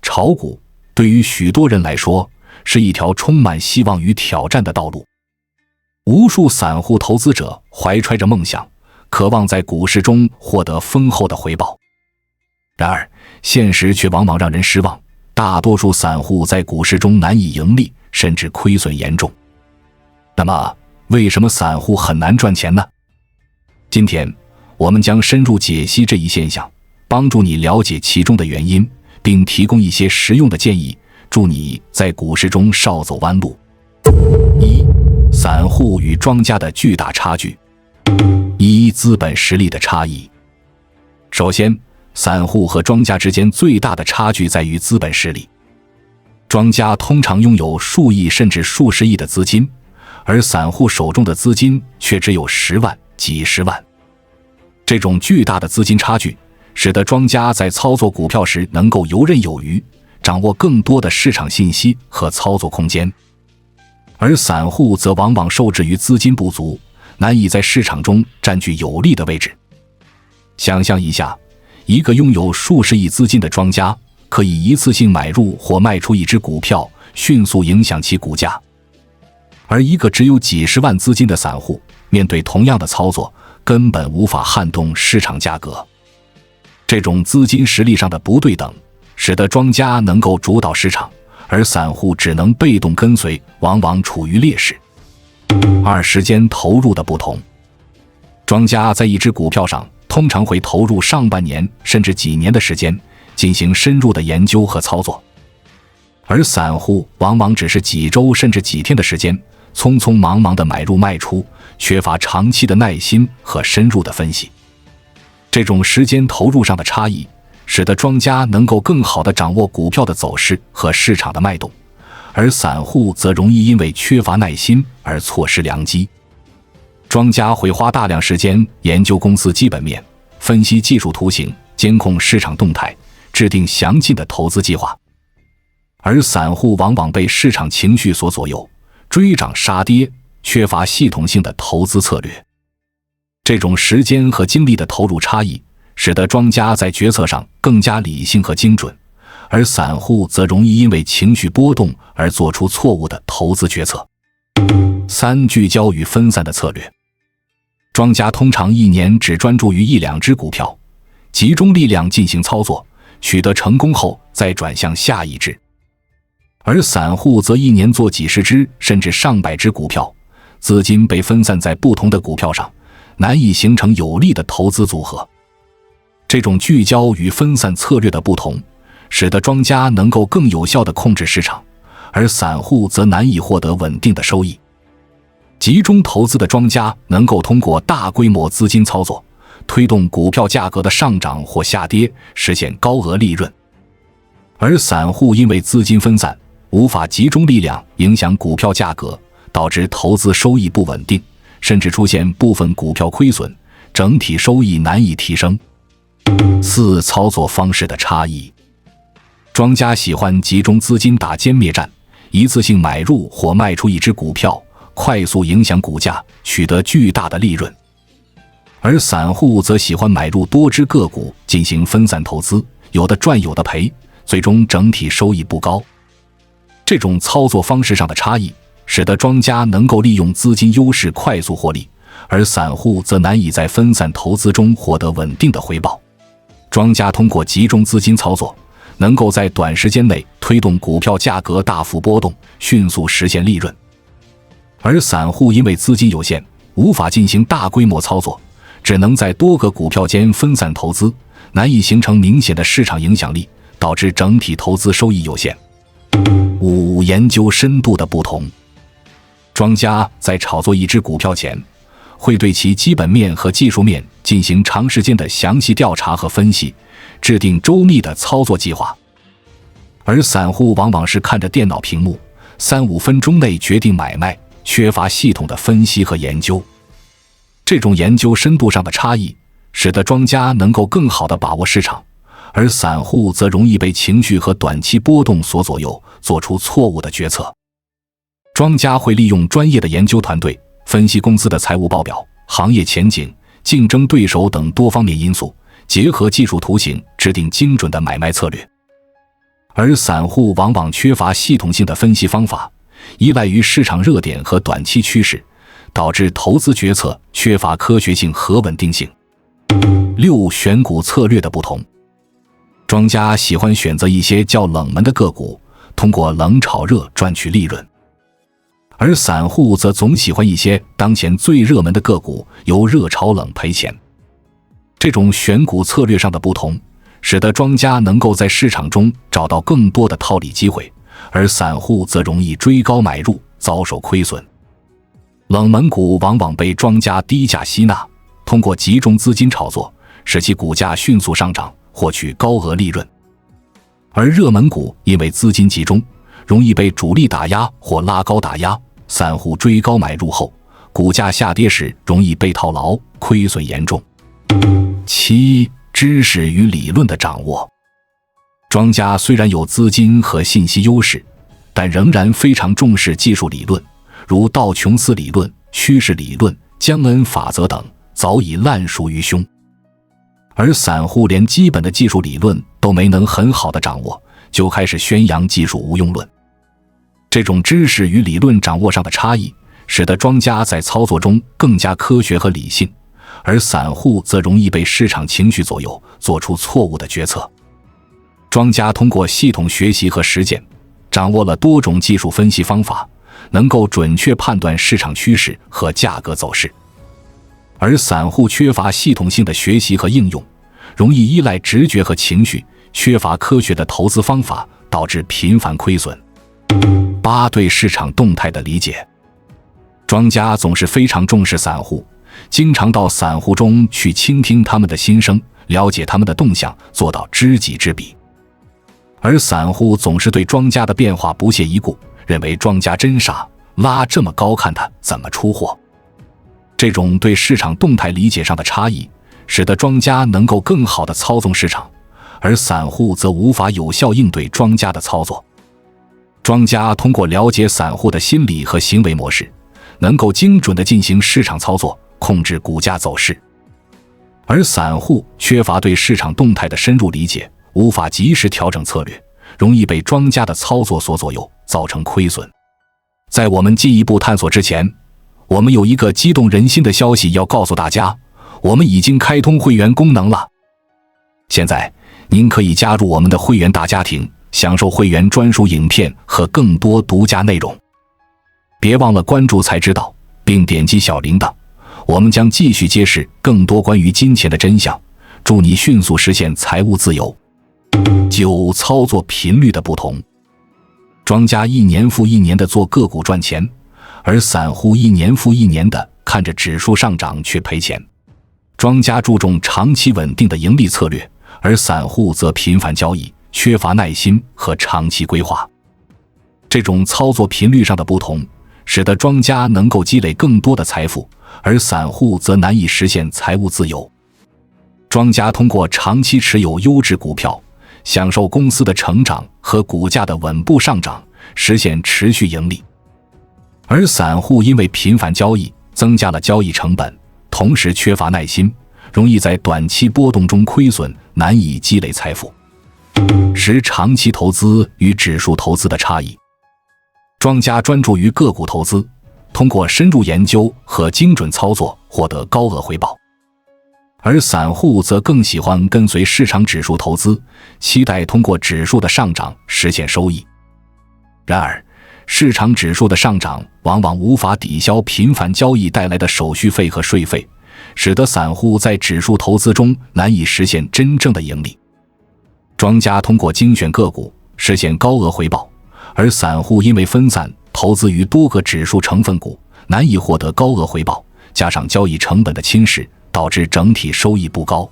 炒股对于许多人来说是一条充满希望与挑战的道路。无数散户投资者怀揣着梦想，渴望在股市中获得丰厚的回报。然而，现实却往往让人失望，大多数散户在股市中难以盈利，甚至亏损严重。那么，为什么散户很难赚钱呢？今天，我们将深入解析这一现象，帮助你了解其中的原因，并提供一些实用的建议，助你在股市中少走弯路。一、散户与庄家的巨大差距。一、资本实力的差异。首先，散户和庄家之间最大的差距在于资本实力。庄家通常拥有数亿甚至数十亿的资金，而散户手中的资金却只有10万、几十万。这种巨大的资金差距，使得庄家在操作股票时能够游刃有余，掌握更多的市场信息和操作空间。而散户则往往受制于资金不足，难以在市场中占据有利的位置。想象一下，一个拥有数十亿资金的庄家，可以一次性买入或卖出一只股票，迅速影响其股价。而一个只有几十万资金的散户，面对同样的操作，根本无法撼动市场价格。这种资金实力上的不对等，使得庄家能够主导市场，而散户只能被动跟随，往往处于劣势。二、时间投入的不同。庄家在一只股票上通常会投入上半年甚至几年的时间，进行深入的研究和操作，而散户往往只是几周甚至几天的时间，匆匆忙忙地买入卖出，缺乏长期的耐心和深入的分析。这种时间投入上的差异，使得庄家能够更好地掌握股票的走势和市场的脉动，而散户则容易因为缺乏耐心而错失良机。庄家会花大量时间研究公司基本面，分析技术图形，监控市场动态，制定详尽的投资计划。而散户往往被市场情绪所左右，追涨杀跌，缺乏系统性的投资策略。这种时间和精力的投入差异，使得庄家在决策上更加理性和精准，而散户则容易因为情绪波动而做出错误的投资决策。三、聚焦与分散的策略。庄家通常一年只专注于1、2只股票，集中力量进行操作，取得成功后再转向下一只。而散户则一年做几十只甚至上百只股票，资金被分散在不同的股票上，难以形成有力的投资组合。这种聚焦与分散策略的不同，使得庄家能够更有效地控制市场，而散户则难以获得稳定的收益。集中投资的庄家能够通过大规模资金操作，推动股票价格的上涨或下跌，实现高额利润。而散户因为资金分散，无法集中力量影响股票价格，导致投资收益不稳定，甚至出现部分股票亏损，整体收益难以提升。四、操作方式的差异。庄家喜欢集中资金打歼灭战，一次性买入或卖出一只股票，快速影响股价，取得巨大的利润。而散户则喜欢买入多只个股进行分散投资，有的赚有的赔，最终整体收益不高。这种操作方式上的差异，使得庄家能够利用资金优势快速获利，而散户则难以在分散投资中获得稳定的回报。庄家通过集中资金操作，能够在短时间内推动股票价格大幅波动，迅速实现利润。而散户因为资金有限，无法进行大规模操作，只能在多个股票间分散投资，难以形成明显的市场影响力，导致整体投资收益有限。五、研究深度的不同。庄家在炒作一只股票前，会对其基本面和技术面进行长时间的详细调查和分析，制定周密的操作计划。而散户往往是看着电脑屏幕，3、5分钟内决定买卖，缺乏系统的分析和研究。这种研究深度上的差异，使得庄家能够更好地把握市场，而散户则容易被情绪和短期波动所左右，做出错误的决策。庄家会利用专业的研究团队，分析公司的财务报表、行业前景、竞争对手等多方面因素，结合技术图形制定精准的买卖策略。而散户往往缺乏系统性的分析方法，依赖于市场热点和短期趋势，导致投资决策缺乏科学性和稳定性。6、选股策略的不同。庄家喜欢选择一些较冷门的个股，通过冷炒热赚取利润，而散户则总喜欢一些当前最热门的个股，由热炒冷赔钱。这种选股策略上的不同，使得庄家能够在市场中找到更多的套利机会，而散户则容易追高买入，遭受亏损。冷门股往往被庄家低价吸纳，通过集中资金炒作，使其股价迅速上涨，获取高额利润。而热门股因为资金集中，容易被主力打压或拉高打压，散户追高买入后，股价下跌时容易被套牢，亏损严重。7、知识与理论的掌握。庄家虽然有资金和信息优势，但仍然非常重视技术理论，如道琼斯理论、趋势理论、江恩法则等，早已烂熟于胸。而散户连基本的技术理论都没能很好的掌握，就开始宣扬技术无用论。这种知识与理论掌握上的差异，使得庄家在操作中更加科学和理性，而散户则容易被市场情绪左右，做出错误的决策。庄家通过系统学习和实践，掌握了多种技术分析方法，能够准确判断市场趋势和价格走势。而散户缺乏系统性的学习和应用，容易依赖直觉和情绪，缺乏科学的投资方法，导致频繁亏损。8、对市场动态的理解。庄家总是非常重视散户，经常到散户中去倾听他们的心声，了解他们的动向，做到知己知彼。而散户总是对庄家的变化不屑一顾，认为庄家真傻，拉这么高看他怎么出货。这种对市场动态理解上的差异，使得庄家能够更好地操纵市场，而散户则无法有效应对庄家的操作。庄家通过了解散户的心理和行为模式，能够精准地进行市场操作，控制股价走势。而散户缺乏对市场动态的深入理解，无法及时调整策略，容易被庄家的操作所左右，造成亏损。在我们进一步探索之前，我们有一个激动人心的消息要告诉大家，我们已经开通会员功能了。现在您可以加入我们的会员大家庭，享受会员专属影片和更多独家内容。别忘了关注才知道，并点击小铃铛，我们将继续揭示更多关于金钱的真相，助你迅速实现财务自由。9、操作频率的不同。庄家一年复一年的做个股赚钱，而散户一年复一年的看着指数上涨却赔钱。庄家注重长期稳定的盈利策略，而散户则频繁交易，缺乏耐心和长期规划。这种操作频率上的不同，使得庄家能够积累更多的财富，而散户则难以实现财务自由。庄家通过长期持有优质股票，享受公司的成长和股价的稳步上涨，实现持续盈利。而散户因为频繁交易，增加了交易成本，同时缺乏耐心，容易在短期波动中亏损，难以积累财富。10、长期投资与指数投资的差异。庄家专注于个股投资，通过深入研究和精准操作获得高额回报，而散户则更喜欢跟随市场指数投资，期待通过指数的上涨实现收益。然而，市场指数的上涨往往无法抵消频繁交易带来的手续费和税费，使得散户在指数投资中难以实现真正的盈利。庄家通过精选个股实现高额回报，而散户因为分散投资于多个指数成分股，难以获得高额回报，加上交易成本的侵蚀，导致整体收益不高。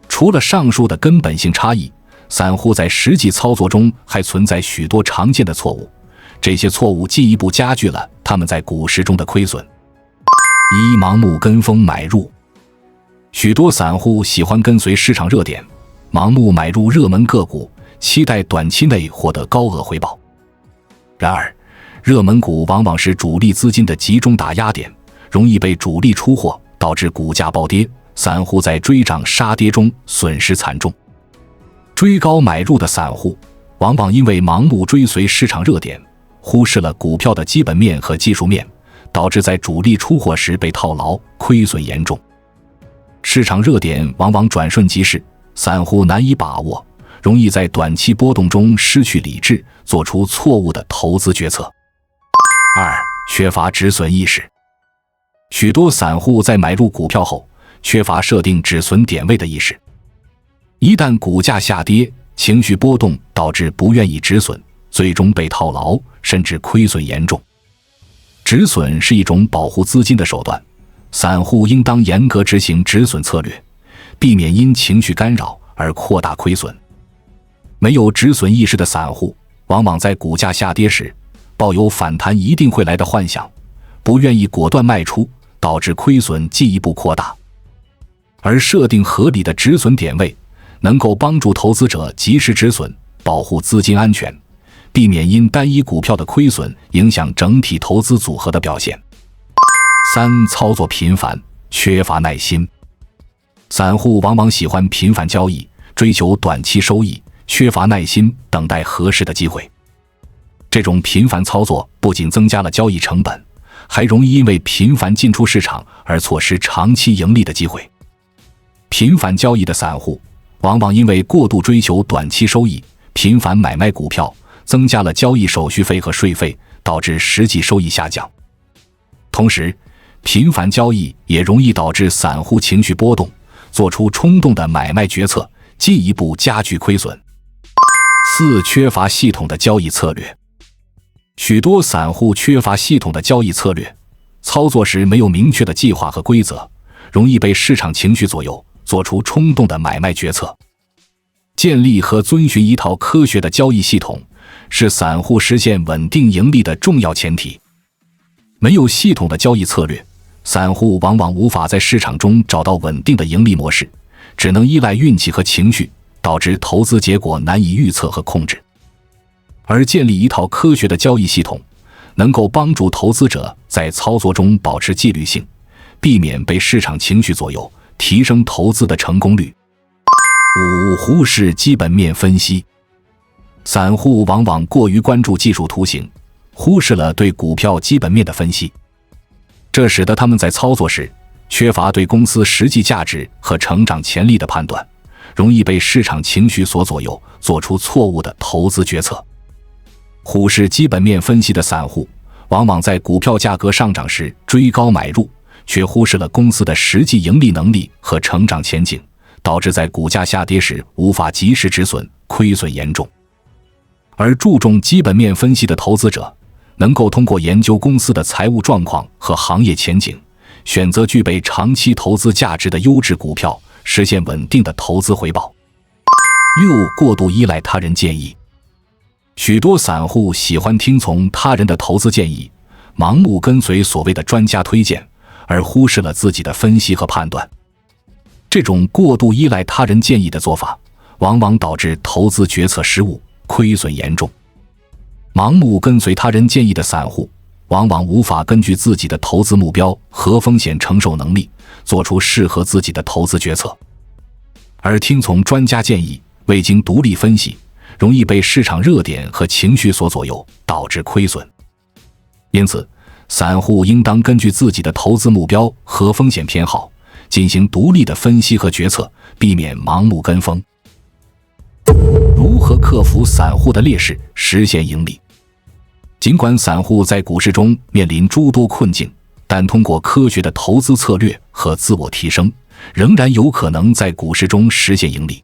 除了上述的根本性差异，散户在实际操作中还存在许多常见的错误，这些错误进一步加剧了他们在股市中的亏损。1、盲目跟风买入。许多散户喜欢跟随市场热点，盲目买入热门个股，期待短期内获得高额回报。然而，热门股往往是主力资金的集中打压点，容易被主力出货，导致股价暴跌，散户在追涨杀跌中损失惨重。追高买入的散户往往因为盲目追随市场热点，忽视了股票的基本面和技术面，导致在主力出货时被套牢，亏损严重。市场热点往往转瞬即逝，散户难以把握，容易在短期波动中失去理智，做出错误的投资决策。2. 缺乏止损意识。许多散户在买入股票后，缺乏设定止损点位的意识。一旦股价下跌，情绪波动导致不愿意止损，最终被套牢，甚至亏损严重。止损是一种保护资金的手段，散户应当严格执行止损策略，避免因情绪干扰而扩大亏损。没有止损意识的散户，往往在股价下跌时，抱有反弹一定会来的幻想，不愿意果断卖出，导致亏损进一步扩大。而设定合理的止损点位，能够帮助投资者及时止损，保护资金安全，避免因单一股票的亏损影响整体投资组合的表现。3. 操作频繁，缺乏耐心。散户往往喜欢频繁交易，追求短期收益，缺乏耐心等待合适的机会。这种频繁操作不仅增加了交易成本，还容易因为频繁进出市场而错失长期盈利的机会。频繁交易的散户往往因为过度追求短期收益，频繁买卖股票，增加了交易手续费和税费，导致实际收益下降。同时，频繁交易也容易导致散户情绪波动，做出冲动的买卖决策，进一步加剧亏损。4. 缺乏系统的交易策略。许多散户缺乏系统的交易策略，操作时没有明确的计划和规则，容易被市场情绪左右，做出冲动的买卖决策。建立和遵循一套科学的交易系统，是散户实现稳定盈利的重要前提。没有系统的交易策略，散户往往无法在市场中找到稳定的盈利模式，只能依赖运气和情绪，导致投资结果难以预测和控制。而建立一套科学的交易系统，能够帮助投资者在操作中保持纪律性，避免被市场情绪左右，提升投资的成功率。5. 忽视基本面分析。散户往往过于关注技术图形，忽视了对股票基本面的分析，这使得他们在操作时缺乏对公司实际价值和成长潜力的判断，容易被市场情绪所左右，做出错误的投资决策。忽视基本面分析的散户，往往在股票价格上涨时追高买入，却忽视了公司的实际盈利能力和成长前景，导致在股价下跌时无法及时止损，亏损严重。而注重基本面分析的投资者，能够通过研究公司的财务状况和行业前景，选择具备长期投资价值的优质股票，实现稳定的投资回报。6. 过度依赖他人建议。许多散户喜欢听从他人的投资建议，盲目跟随所谓的专家推荐，而忽视了自己的分析和判断。这种过度依赖他人建议的做法，往往导致投资决策失误，亏损严重。盲目跟随他人建议的散户，往往无法根据自己的投资目标和风险承受能力，做出适合自己的投资决策。而听从专家建议，未经独立分析，容易被市场热点和情绪所左右，导致亏损。因此，散户应当根据自己的投资目标和风险偏好，进行独立的分析和决策，避免盲目跟风。如何克服散户的劣势，实现盈利？尽管散户在股市中面临诸多困境，但通过科学的投资策略和自我提升，仍然有可能在股市中实现盈利。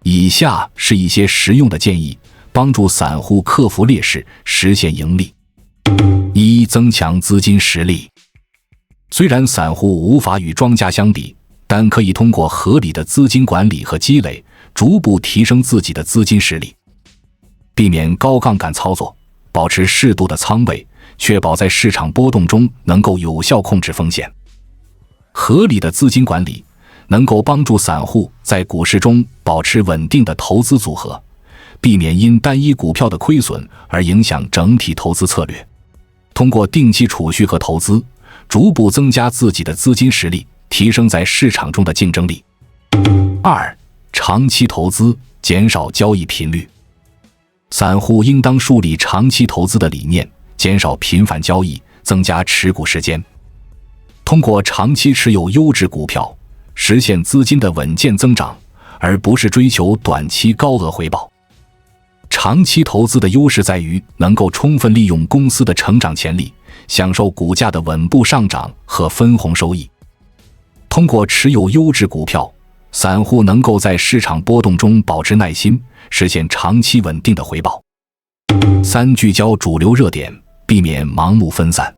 以下是一些实用的建议，帮助散户克服劣势，实现盈利。1. 增强资金实力。虽然散户无法与庄家相比，但可以通过合理的资金管理和积累，逐步提升自己的资金实力。避免高杠杆操作，保持适度的仓位，确保在市场波动中能够有效控制风险。合理的资金管理能够帮助散户在股市中保持稳定的投资组合，避免因单一股票的亏损而影响整体投资策略。通过定期储蓄和投资，逐步增加自己的资金实力，提升在市场中的竞争力。2. 长期投资，减少交易频率。散户应当树立长期投资的理念，减少频繁交易，增加持股时间。通过长期持有优质股票，实现资金的稳健增长，而不是追求短期高额回报。长期投资的优势在于能够充分利用公司的成长潜力，享受股价的稳步上涨和分红收益。通过持有优质股票，散户能够在市场波动中保持耐心，实现长期稳定的回报。3、聚焦主流热点，避免盲目分散。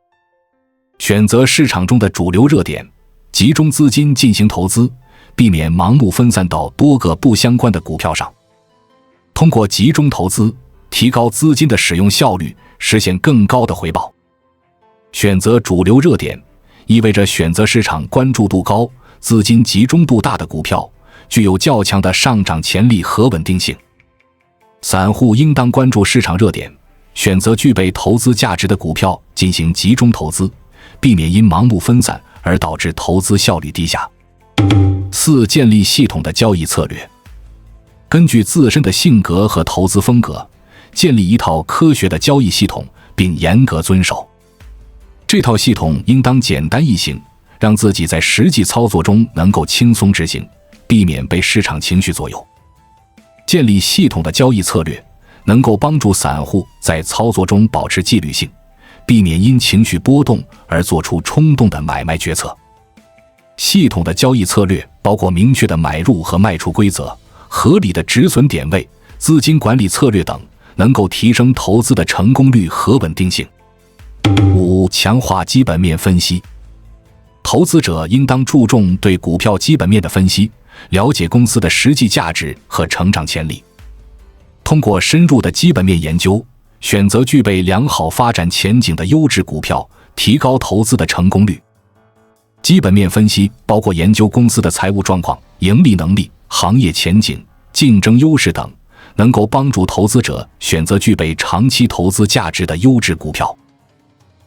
选择市场中的主流热点，集中资金进行投资，避免盲目分散到多个不相关的股票上。通过集中投资，提高资金的使用效率，实现更高的回报。选择主流热点，意味着选择市场关注度高、资金集中度大的股票，具有较强的上涨潜力和稳定性。散户应当关注市场热点，选择具备投资价值的股票进行集中投资，避免因盲目分散而导致投资效率低下。4、建立系统的交易策略。根据自身的性格和投资风格，建立一套科学的交易系统，并严格遵守。这套系统应当简单易行，让自己在实际操作中能够轻松执行，避免被市场情绪左右。建立系统的交易策略，能够帮助散户在操作中保持纪律性，避免因情绪波动而做出冲动的买卖决策。系统的交易策略包括明确的买入和卖出规则、合理的止损点位、资金管理策略等，能够提升投资的成功率和稳定性。5、强化基本面分析。投资者应当注重对股票基本面的分析，了解公司的实际价值和成长潜力。通过深入的基本面研究，选择具备良好发展前景的优质股票，提高投资的成功率。基本面分析包括研究公司的财务状况、盈利能力、行业前景、竞争优势等，能够帮助投资者选择具备长期投资价值的优质股票。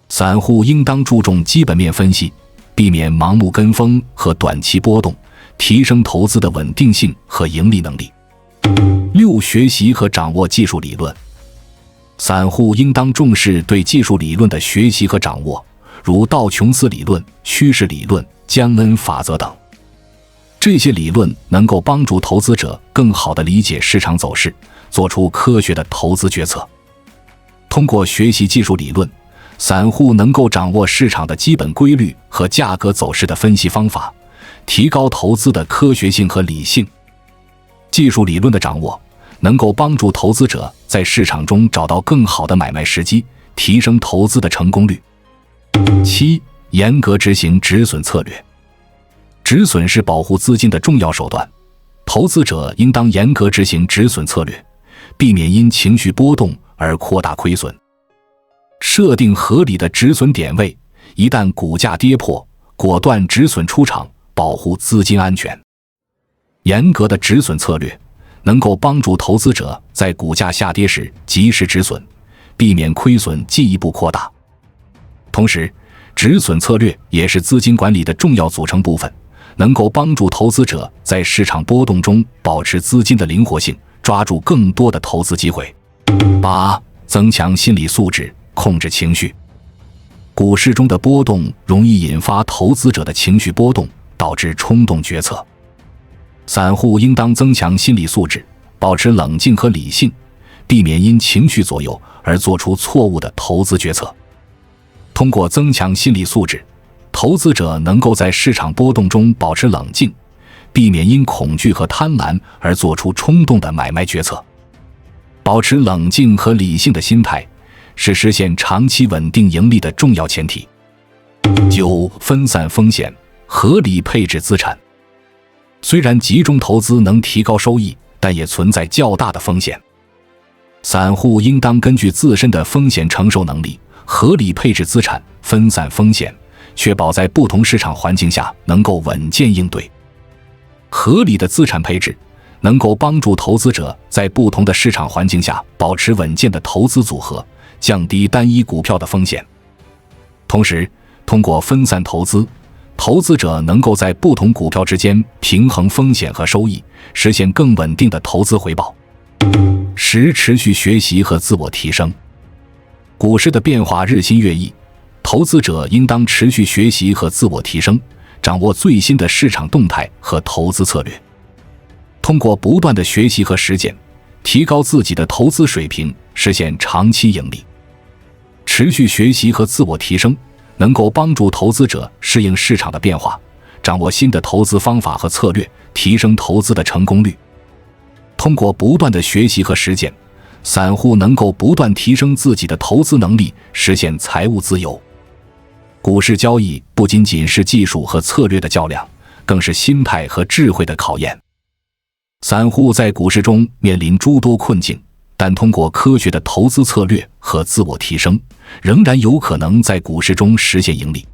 散户应当注重基本面分析，避免盲目跟风和短期波动，提升投资的稳定性和盈利能力。6、学习和掌握技术理论。散户应当重视对技术理论的学习和掌握，如道琼斯理论、趋势理论、江恩法则等。这些理论能够帮助投资者更好地理解市场走势，做出科学的投资决策。通过学习技术理论，散户能够掌握市场的基本规律和价格走势的分析方法，提高投资的科学性和理性。技术理论的掌握能够帮助投资者在市场中找到更好的买卖时机，提升投资的成功率。7、严格执行止损策略。止损是保护资金的重要手段，投资者应当严格执行止损策略，避免因情绪波动而扩大亏损。设定合理的止损点位，一旦股价跌破，果断止损出场，保护资金安全。严格的止损策略能够帮助投资者在股价下跌时及时止损，避免亏损进一步扩大。同时，止损策略也是资金管理的重要组成部分，能够帮助投资者在市场波动中保持资金的灵活性，抓住更多的投资机会。8、增强心理素质，控制情绪。股市中的波动容易引发投资者的情绪波动，导致冲动决策。散户应当增强心理素质，保持冷静和理性，避免因情绪左右而做出错误的投资决策。通过增强心理素质，投资者能够在市场波动中保持冷静，避免因恐惧和贪婪而做出冲动的买卖决策。保持冷静和理性的心态是实现长期稳定盈利的重要前提。9、分散风险，合理配置资产。虽然集中投资能提高收益，但也存在较大的风险。散户应当根据自身的风险承受能力，合理配置资产，分散风险，确保在不同市场环境下能够稳健应对。合理的资产配置能够帮助投资者在不同的市场环境下保持稳健的投资组合，降低单一股票的风险。同时，通过分散投资，投资者能够在不同股票之间平衡风险和收益，实现更稳定的投资回报。10、持续学习和自我提升。股市的变化日新月异，投资者应当持续学习和自我提升，掌握最新的市场动态和投资策略。通过不断的学习和实践，提高自己的投资水平，实现长期盈利。持续学习和自我提升能够帮助投资者适应市场的变化，掌握新的投资方法和策略，提升投资的成功率。通过不断的学习和实践，散户能够不断提升自己的投资能力，实现财务自由。股市交易不仅仅是技术和策略的较量，更是心态和智慧的考验。散户在股市中面临诸多困境，但通过科学的投资策略和自我提升，仍然有可能在股市中实现盈利。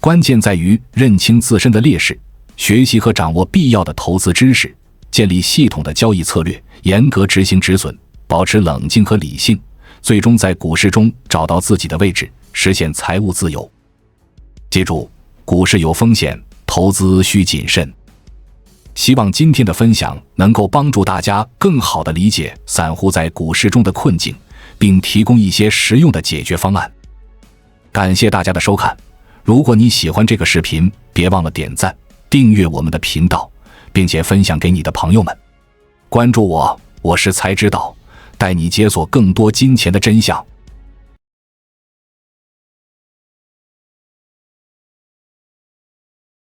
关键在于认清自身的劣势，学习和掌握必要的投资知识，建立系统的交易策略，严格执行止损，保持冷静和理性，最终在股市中找到自己的位置，实现财务自由。记住，股市有风险，投资需谨慎。希望今天的分享能够帮助大家更好地理解散户在股市中的困境，并提供一些实用的解决方案。感谢大家的收看，如果你喜欢这个视频，别忘了点赞、订阅我们的频道，并且分享给你的朋友们。关注我，我是才知道，带你解锁更多金钱的真相。